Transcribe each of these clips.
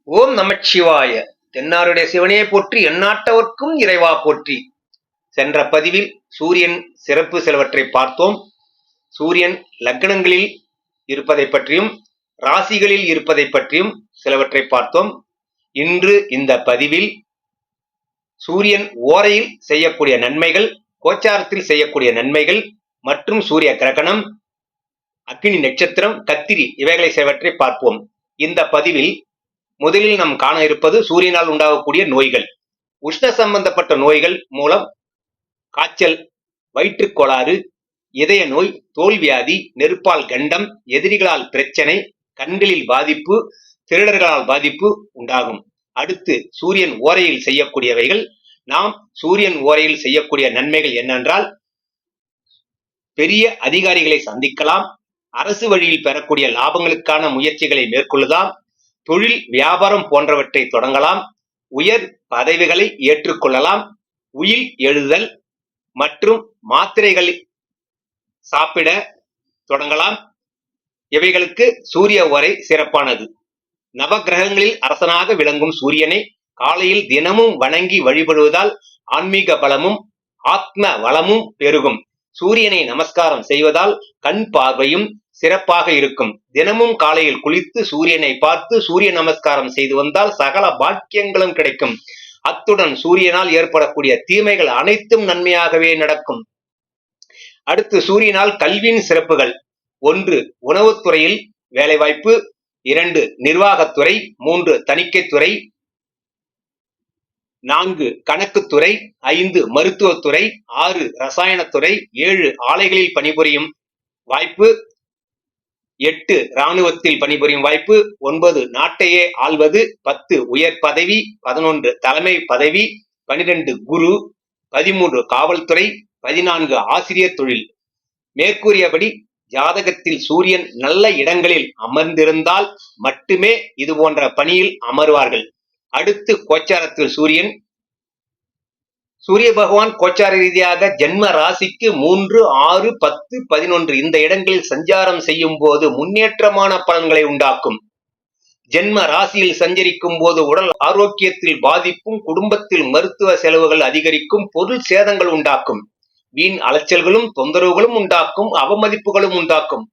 ஓம் நமச்சிவாய. தென்னாருடைய சிவனையை போற்றி, எந்நாட்டவர்க்கும் இறைவா போற்றி. சென்ற பதிவில் சூரியன் சிறப்பு சிலவற்றை பார்த்தோம். சூரியன் லக்னங்களில் இருப்பதை பற்றியும் ராசிகளில் இருப்பதை பற்றியும் சிலவற்றை பார்த்தோம். இன்று இந்த பதிவில் சூரியன் ஓரையில் செய்யக்கூடிய நன்மைகள், கோச்சாரத்தில் செய்யக்கூடிய நன்மைகள் மற்றும் சூரிய கிரகணம், அக்னி நட்சத்திரம், கத்திரி இவைகளை சிலவற்றை பார்ப்போம். இந்த பதிவில் முதலில் நாம் காண இருப்பது சூரியனால் உண்டாகக்கூடிய நோய்கள். உஷ்ண சம்பந்தப்பட்ட நோய்கள் மூலம் காய்ச்சல், வயிற்றுக் கோளாறு, இதய நோய், தோல்வியாதி, நெருப்பால் கண்டம், எதிரிகளால் பிரச்சனை, கண்களில் பாதிப்பு, திருடர்களால் பாதிப்பு உண்டாகும். அடுத்து சூரியன் ஓரையில் செய்யக்கூடியவைகள். நாம் சூரியன் ஓரையில் செய்யக்கூடிய நன்மைகள் என்னென்றால், பெரிய அதிகாரிகளை சந்திக்கலாம், அரசு வழியில் பெறக்கூடிய லாபங்களுக்கான முயற்சிகளை மேற்கொள்ளலாம், தொழில் வியாபாரம் போன்றவற்றை தொடங்கலாம், உயர் பதவிகளை ஏற்றுக்கொள்ளலாம், உயில் எழுதல் மற்றும் மாத்திரைகள் சாப்பிட தொடங்கலாம். இவைகளுக்கு சூரிய ஓரை சிறப்பானது. நவகிரகங்களில் அரசனாக விளங்கும் சூரியனை காலையில் தினமும் வணங்கி வழிபடுவதால் ஆன்மீக பலமும் ஆத்ம வளமும் பெருகும். சூரியனை நமஸ்காரம் செய்வதால் கண் பார்வையும் சிறப்பாக இருக்கும். தினமும் காலையில் குளித்து சூரியனை பார்த்து சூரிய நமஸ்காரம் செய்து வந்தால் சகல பாக்கியங்களும் கிடைக்கும். அத்துடன் சூரியனால் ஏற்படக்கூடிய தீமைகள் அனைத்தும் நன்மையாகவே நடக்கும். அடுத்து சூரியனால் கல்வியின் சிறப்புகள். 1. உணவுத்துறையில் வேலைவாய்ப்பு, 2. நிர்வாகத்துறை, 3. தணிக்கைத்துறை, 4. கணக்குத்துறை, 5. மருத்துவத்துறை, 6. ரசாயனத்துறை, 7. ஆலைகளில் பணிபுரியும் வாய்ப்பு, 8. இராணுவத்தில் பணிபுரியும் வாய்ப்பு, 9. நாட்டையே ஆள்வது, 10. உயர் பதவி, 11. தலைமை பதவி, 12. குரு, 13. காவல்துறை, 14. ஆசிரியர் தொழில். மேற்கூறியபடி ஜாதகத்தில் சூரியன் நல்ல இடங்களில் அமர்ந்திருந்தால் மட்டுமே இது போன்ற பணியில் அமர்வார்கள். அடுத்து கோச்சாரத்தில் சூரியன். சூரிய பகவான் கோச்சார ரீதியாக ஜென்ம ராசிக்கு 3, 6, 10, 11 இந்த இடங்களில் சஞ்சாரம் செய்யும் போது முன்னேற்றமான பலன்களை உண்டாக்கும். ஜென்ம ராசியில் சஞ்சரிக்கும் போது உடல் ஆரோக்கியத்தில் பாதிப்பும், குடும்பத்தில் மருத்துவ செலவுகள் அதிகரிக்கும், பொருள் சேதங்கள் உண்டாக்கும், வீண் அலைச்சல்களும் தொந்தரவுகளும் உண்டாக்கும், அவமதிப்புகளும் உண்டாக்கும்.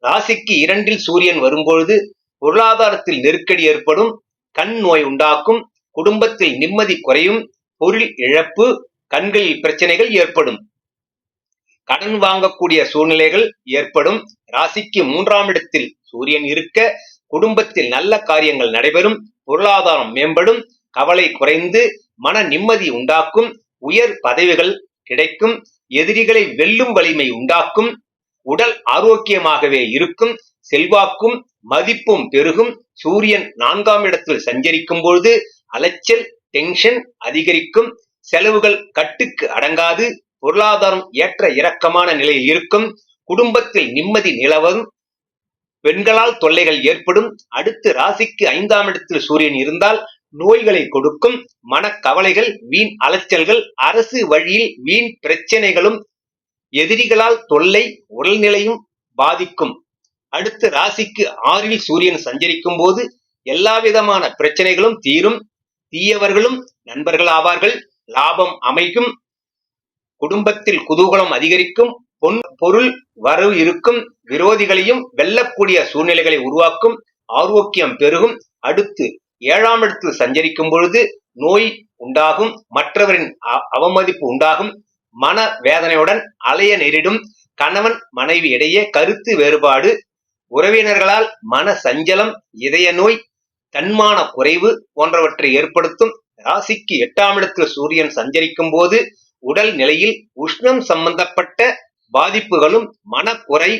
ராசிக்கு 2 சூரியன் வரும்பொழுது பொருளாதாரத்தில் நெருக்கடி ஏற்படும், கண் நோய் உண்டாக்கும், குடும்பத்தில் நிம்மதி குறையும், பொருள் இழப்பு, கண்களில் பிரச்சனைகள் ஏற்படும், கடன் வாங்கக்கூடிய சூழ்நிலைகள் ஏற்படும். ராசிக்கு 3ஆம் இடத்தில் சூரியன் இருக்க குடும்பத்தில் நல்ல காரியங்கள் நடைபெறும், பொருளாதாரம் மேம்படும், கவலை குறைந்து மன நிம்மதி உண்டாக்கும், உயர் பதவிகள் கிடைக்கும், எதிரிகளை வெல்லும் வலிமை உண்டாக்கும், உடல் ஆரோக்கியமாகவே இருக்கும், செல்வாக்கும் மதிப்பும் பெருகும். சூரியன் 4ஆம் இடத்தில் சஞ்சரிக்கும் பொழுது அலைச்சல், டென்ஷன் அதிகரிக்கும், செலவுகள் கட்டுக்கு அடங்காது, பொருளாதாரம் ஏற்ற இறக்கமான நிலையில் இருக்கும், குடும்பத்தில் நிம்மதி நிலவும், பெண்களால் தொல்லைகள் ஏற்படும். அடுத்து ராசிக்கு 5ஆம் இடத்தில் சூரியன் இருந்தால் நோய்களை கொடுக்கும், மனக்கவலைகள், வீண் அலைச்சல்கள், அரசு வழியில் வீண் பிரச்சனைகளும், எதிரிகளால் தொல்லை, உடல்நிலையும் பாதிக்கும். அடுத்து ராசிக்கு 6இல் சூரியன் சஞ்சரிக்கும் போது எல்லா விதமான பிரச்சனைகளும் தீரும், தீயவர்களும் நண்பர்கள் ஆவார்கள், லாபம் அமைக்கும், குடும்பத்தில் குதூகலம் அதிகரிக்கும், பொருள் வரவு இருக்கும், விரோதிகளையும் வெல்லக்கூடிய சூழ்நிலைகளை உருவாக்கும், ஆரோக்கியம் பெருகும். அடுத்து 7ஆம் இடத்தில் சஞ்சரிக்கும் பொழுது நோய் உண்டாகும், மற்றவரின் அவமதிப்பு உண்டாகும், மன வேதனையுடன் அலைய நேரிடும், கணவன் மனைவி இடையே கருத்து வேறுபாடு, உறவினர்களால் மன சஞ்சலம், இதய நோய், தன்மான குறைவு போன்றவற்றை ஏற்படுத்தும். ராசிக்கு 8ஆம் இடத்தில் சூரியன் சஞ்சரிக்கும் போது உடல் நிலையில் உஷ்ணம் சம்பந்தப்பட்ட பாதிப்புகளும் மனக்குறை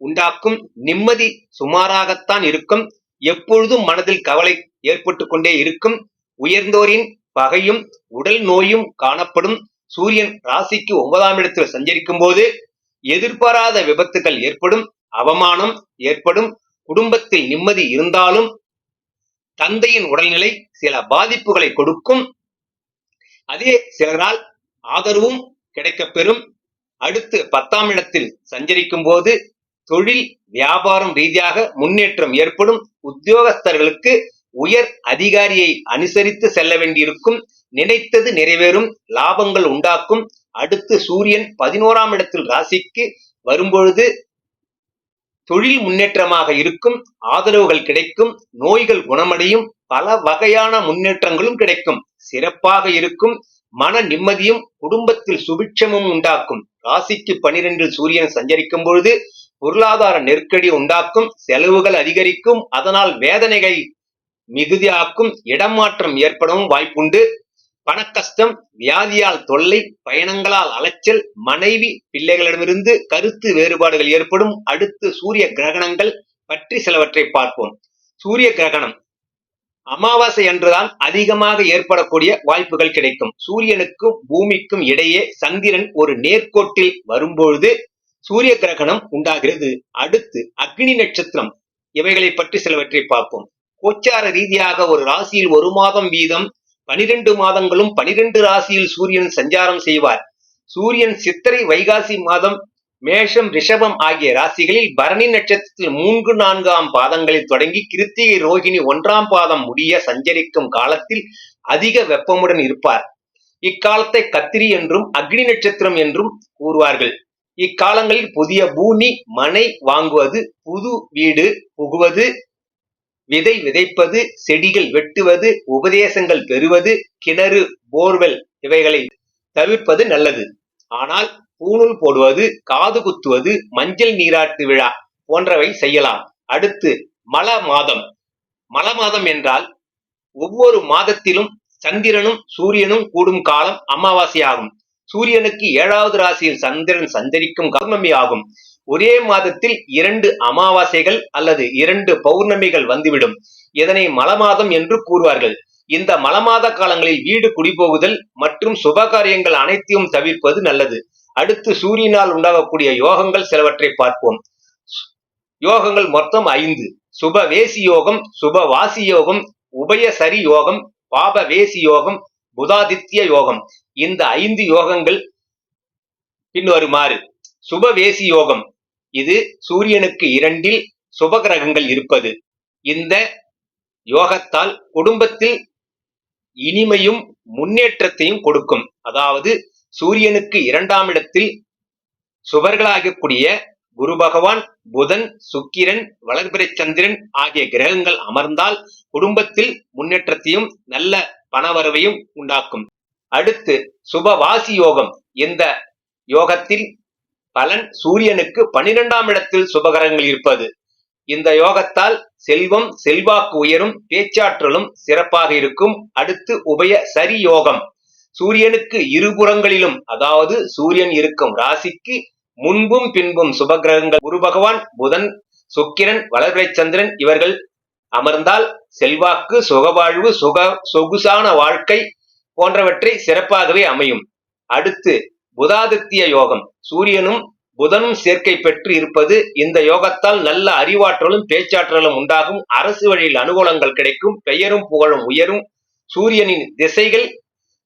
உண்டாக்கும், நிம்மதி சுமாராகத்தான் இருக்கும், எப்பொழுதும் மனதில் கவலை ஏற்பட்டு கொண்டே இருக்கும், உயர்ந்தோரின் பகையும் உடல் நோயும் காணப்படும். சூரியன் ராசிக்கு 9ஆம் இடத்தில் சஞ்சரிக்கும் போது எதிர்பாராத விபத்துகள் ஏற்படும், அவமானம் ஏற்படும், குடும்பத்தில் நிம்மதி இருந்தாலும் தந்தையின் உடல்நிலை சில பாதிப்புகளை கொடுக்கும், அதே சிலரால் ஆதரவும் கிடைக்கப்பெறும். அடுத்து 10ஆம் இடத்தில் சஞ்சரிக்கும் போது தொழில் வியாபாரம் ரீதியாக முன்னேற்றம் ஏற்படும். உத்தியோகஸ்தர்களுக்கு உயர் அதிகாரியை அனுசரித்து செல்ல வேண்டியிருக்கும். நினைத்தது நிறைவேறும், லாபங்கள் உண்டாக்கும். அடுத்து சூரியன் 11ஆம் இடத்தில் ராசிக்கு வரும்பொழுது தொழில் முன்னேற்றமாக இருக்கும். ஆதரவுகள் கிடைக்கும், நோய்கள் குணமடையும், பல வகையான முன்னேற்றங்களும் கிடைக்கும். சிறப்பாக இருக்கும். மன நிம்மதியும் குடும்பத்தில் சுபிட்சமும் உண்டாக்கும். ராசிக்கு 12 சூரியன் சஞ்சரிக்கும் பொழுது பொருளாதார நெருக்கடி உண்டாக்கும், செலவுகள் அதிகரிக்கும், அதனால் வேதனைகளை மிகுதியாக்கும், இடமாற்றம் ஏற்படவும் வாய்ப்புண்டு. பணக்கஷ்டம், வியாதியால் தொல்லை, பயணங்களால் அலைச்சல், மனைவி பிள்ளைகளிடமிருந்து கருத்து வேறுபாடுகள் ஏற்படும். அடுத்து சூரிய கிரகணங்கள் பற்றி சிலவற்றை பார்ப்போம். சூரிய கிரகணம் அமாவாசை அன்றுதான் அதிகமாக ஏற்படக்கூடிய வாய்ப்புகள் கிடைக்கும். சூரியனுக்கும் பூமிக்கும் இடையே சந்திரன் ஒரு நேர்கோட்டில் வரும்பொழுது சூரிய கிரகணம் உண்டாகிறது. அடுத்து அக்னி நட்சத்திரம், இவைகளை பற்றி சிலவற்றை பார்ப்போம். கோச்சார ரீதியாக ஒரு ராசியில் ஒரு மாதம் வீதம் 12 மாதங்களும் 12 ராசியில் சூரியன் சஞ்சாரம் செய்வார். சூரியன் சித்திரை வைகாசி மாதம் மேஷம் ரிஷபம் ஆகிய ராசிகளில் பரணி நட்சத்திரத்தில் 3-4ஆம் பாதங்களில் தொடங்கி கிருத்திகை ரோகிணி 1ஆம் பாதம் முடிய சஞ்சரிக்கும் காலத்தில் அதிக வெப்பமுடன் இருப்பார். இக்காலத்தை கத்திரி என்றும் அக்னி நட்சத்திரம் என்றும் கூறுவார்கள். இக்காலங்களில் புதிய பூமி மனை வாங்குவது, புது வீடு புகுவது, விதை விதைப்பது, செடிகள் வெட்டுவது, உபதேசங்கள் பெறுவது, கிணறு போர்வெல் இவைகளை தவிர்ப்பது நல்லது. ஆனால் பூணூல் போடுவது, காது குத்துவது, மஞ்சள் நீராட்டு விழா போன்றவை செய்யலாம். அடுத்து மல மாதம். மல மாதம் என்றால் ஒவ்வொரு மாதத்திலும் சந்திரனும் சூரியனும் கூடும் காலம் அமாவாசை ஆகும். சூரியனுக்கு 7வது ராசியில் சந்திரன் சஞ்சரிக்கும் பௌர்ணமி ஆகும். ஒரே மாதத்தில் 2 அமாவாசைகள் அல்லது 2 பௌர்ணமிகள் வந்துவிடும். இதனை மலமாதம் என்று கூறுவார்கள். இந்த மலமாத காலங்களில் வீடு குடிபோகுதல் மற்றும் சுபகாரியங்கள் அனைத்தையும் தவிர்ப்பது நல்லது. அடுத்து சூரியனால் உண்டாகக்கூடிய யோகங்கள் சிலவற்றை பார்ப்போம். யோகங்கள் மொத்தம் 5. சுப வேசி யோகம், சுப வாசி யோகம், உபயசரி யோகம், பாப வேசி யோகம், புதாதித்ய யோகம். இந்த 5 யோகங்கள் பின்வருமாறு. சுபவேசி யோகம், இது சூரியனுக்கு 2இல் சுபகிரகங்கள் இருப்பது. இந்த யோகத்தால் குடும்பத்தில் இனிமையும் முன்னேற்றத்தையும் கொடுக்கும். அதாவது சூரியனுக்கு 2ஆம் இடத்தில் சுபர்களாகக்கூடிய குரு பகவான், புதன், சுக்கிரன், வளர்பிறை சந்திரன் ஆகிய கிரகங்கள் அமர்ந்தால் குடும்பத்தில் முன்னேற்றத்தையும் நல்ல பணவரவையும் உண்டாக்கும். அடுத்து சுபவாசி யோகம். இந்த யோகத்தில் பலன் சூரியனுக்கு 12ஆம் இடத்தில் சுபகிரகங்கள் இருப்பது. இந்த யோகத்தால் செல்வம் செல்வாக்கு உயரும், பேச்சாற்றலும் சிறப்பாக இருக்கும். அடுத்து உபய சரி யோகம். சூரியனுக்கு இருபுறங்களிலும், அதாவது சூரியன் இருக்கும் ராசிக்கு முன்பும் பின்பும் சுபகிரகங்கள் குரு பகவான், புதன், சுக்கிரன், வளர்பிறை சந்திரன் இவர்கள் அமர்ந்தால் செல்வாக்கு, சுகவாழ்வு, சொகுசான வாழ்க்கை போன்றவற்றை சிறப்பாகவே அமையும். அடுத்து புதாதித்ய யோகம். சூரியனும் புதனும் சேர்க்கை பெற்று இருப்பது. இந்த யோகத்தால் நல்ல அறிவாற்றலும் பேச்சாற்றலும் உண்டாகும். அரசு வழியில் அனுகூலங்கள் கிடைக்கும். பெயரும் புகழும் உயரும். சூரியனின் திசைகள்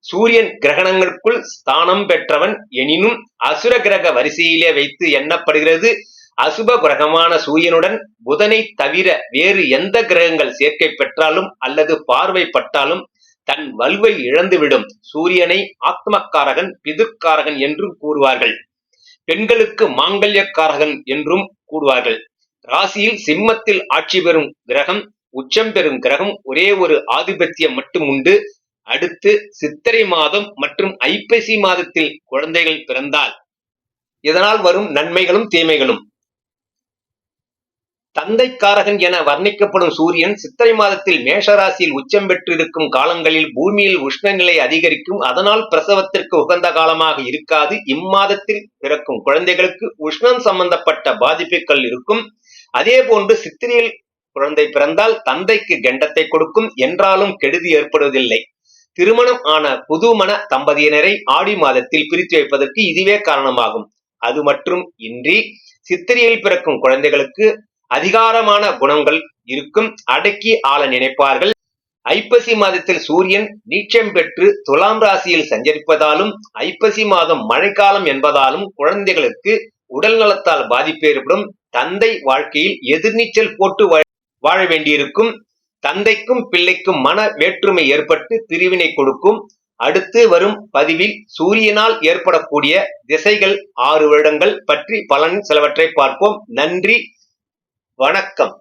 சூரியன் கிரகணங்களுக்குள் ஸ்தானம் பெற்றவன் எனினும் அசுர கிரக வரிசையிலே வைத்து எண்ணப்படுகிறது. அசுப கிரகமான சூரியனுடன் புதனை தவிர வேறு எந்த கிரகங்கள் சேர்க்கை பெற்றாலும் அல்லது பார்வைப்பட்டாலும் தன் வலுவை இழந்துவிடும். சூரியனை ஆத்மக்காரகன், பிதுர்காரகன் என்றும் கூறுவார்கள். பெண்களுக்கு மாங்கல்யக்காரகன் என்றும் கூறுவார்கள். ராசியில் சிம்மத்தில் ஆட்சி பெறும் கிரகம், உச்சம் பெறும் கிரகம் ஒரே ஒரு ஆதிபத்தியம் மட்டும் உண்டு. அடுத்து சித்திரை மாதம் மற்றும் ஐப்பசி மாதத்தில் குழந்தைகள் பிறந்தால் இதனால் வரும் நன்மைகளும் தீமைகளும். தந்தைக்காரகன் என வர்ணிக்கப்படும் சூரியன் சித்திரை மாதத்தில் மேஷராசியில் உச்சம் பெற்றிருக்கும் காலங்களில் பூமியில் உஷ்ணநிலை அதிகரிக்கும். அதனால் பிரசவத்திற்கு உகந்த காலமாக இருக்காது. இம்மாதத்தில் பிறக்கும் குழந்தைகளுக்கு உஷ்ணம் சம்பந்தப்பட்ட பாதிப்புகள் இருக்கும். அதே போன்று சித்திரையில் குழந்தை பிறந்தால் தந்தைக்கு கண்டத்தை கொடுக்கும். என்றாலும் கெடுதி ஏற்படுவதில்லை. திருமணம் ஆன புதுமண தம்பதியினரை ஆடி மாதத்தில் பிரித்து வைப்பதற்கு இதுவே காரணமாகும். அது மட்டும் இன்றி சித்திரையில் பிறக்கும் குழந்தைகளுக்கு அதிகாரமான குணங்கள் இருக்கும். அடக்கி ஆள நினைப்பார்கள். ஐப்பசி மாதத்தில் சூரியன் நீச்சம் பெற்று துலாம் ராசியில் சஞ்சரிப்பதாலும் ஐப்பசி மாதம் மழைக்காலம் என்பதாலும் குழந்தைகளுக்கு உடல் நலத்தால் பாதிப்பு ஏற்படும். தந்தை வாழ்க்கையில் எதிர்நீச்சல் போட்டு வாழ வேண்டியிருக்கும். தந்தைக்கும் பிள்ளைக்கும் மன வேற்றுமை ஏற்பட்டு பிரிவினை கொடுக்கும். அடுத்து வரும் பதிவில் சூரியனால் ஏற்படக்கூடிய திசைகள் 6 வருடங்கள் பற்றி பலன் சிலவற்றை பார்ப்போம். நன்றி, வணக்கம்.